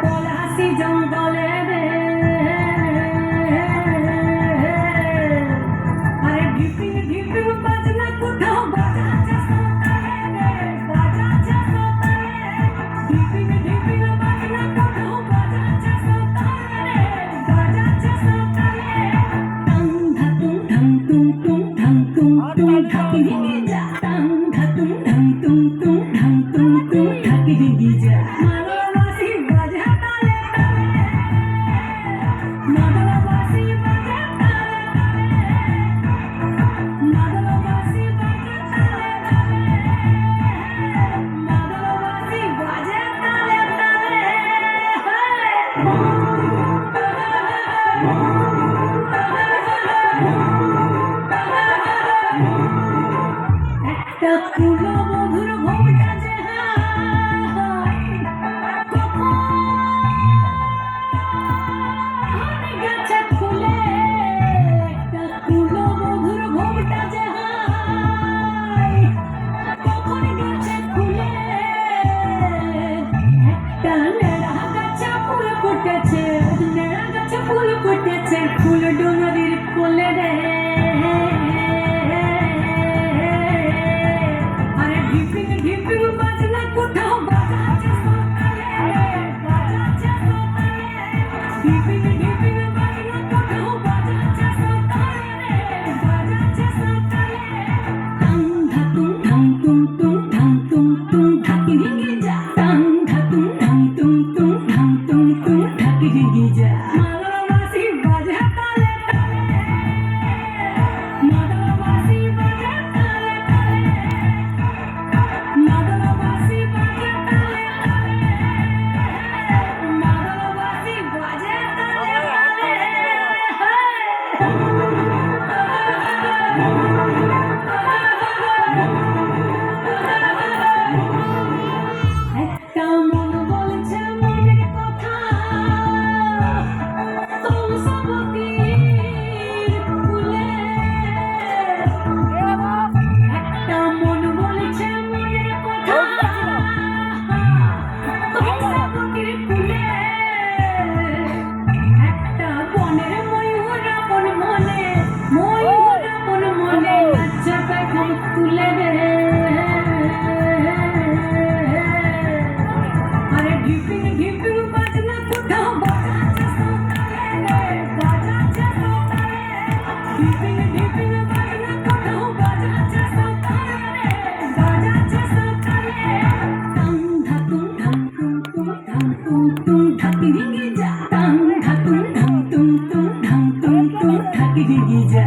পলাশি জঙ্গলে রে আরে ঢিপিং ঢিপিং বাজনা কোথাও বাজাচ্ছে সোতারে রে বাজাচ্ছে সোতারে ঢিপিং ঢিপিং বাজনা কোথাও বাজাচ্ছে সোতারে রে বাজাচ্ছে সোতারে টাং ধাতুং ধাং তুং তুং ধাং তুং তুং ধাকি রিগি যা টাং ধাতুং ধাং তুং তুং ধাং তুং তুং ধাকি রিগি যা একটা কুলো মধুর ঘোমটা যে গেছে খুলে একটা কুলো মধুর ঘোমটা যে কখন গেছে খুলে একটা নেড়া গাছে ফুল ফুটেছে নেড়া গাছে ফুল ফুটেছে ফুল ডোঙরির কোলে রে ঢিপিং ঢিপিং বাজনা কোথাও বাজাচ্ছে সোতারে বাজাচ্ছে সোতারে ঢিপিং ঢিপিং বাজনা কোথাও বাজাচ্ছে সোতারে বাজাচ্ছে সোতারে টাং ধাতুং ধাং তুং তুং ধাং তুং তুং ধাকি রিগি যা টাং ধাতুং ধাং তুং তুং ধাং তুং তুং ধাকি রিগি যা মাদলবাসি বাজে তালে তালে মাদলবাসি বাজে তালে তালে মাদলবাসি বাজে তালে তালে মাদলবাসি বাজে তালে একটা মন বলছে মনের কথা কংসবতীর কুলে একটা মন বলছে মনের কথা কংসবতীর কুলে একটা বনের ময়ূর আপন মনে ময়ূর আপন মনে নাচে পেখম তুলে রে আরে ঢিপিং ঢিপিং বাজনা কোথাও বাজাচ্ছে সোতারে রে বাজাচ্ছে সোতারে ঢিপিং ঢিপিং বাজনা কোথাও বাজাচ্ছে সোতারে রে বাজাচ্ছে সোতারে টাং ধাতুং ধাং তুং তুং ধাং তুং তুং ধাকি রিগি যা টাং ধাতুং ধাং তুং তুং ধাং তুং তুং ধাকি রিগি যা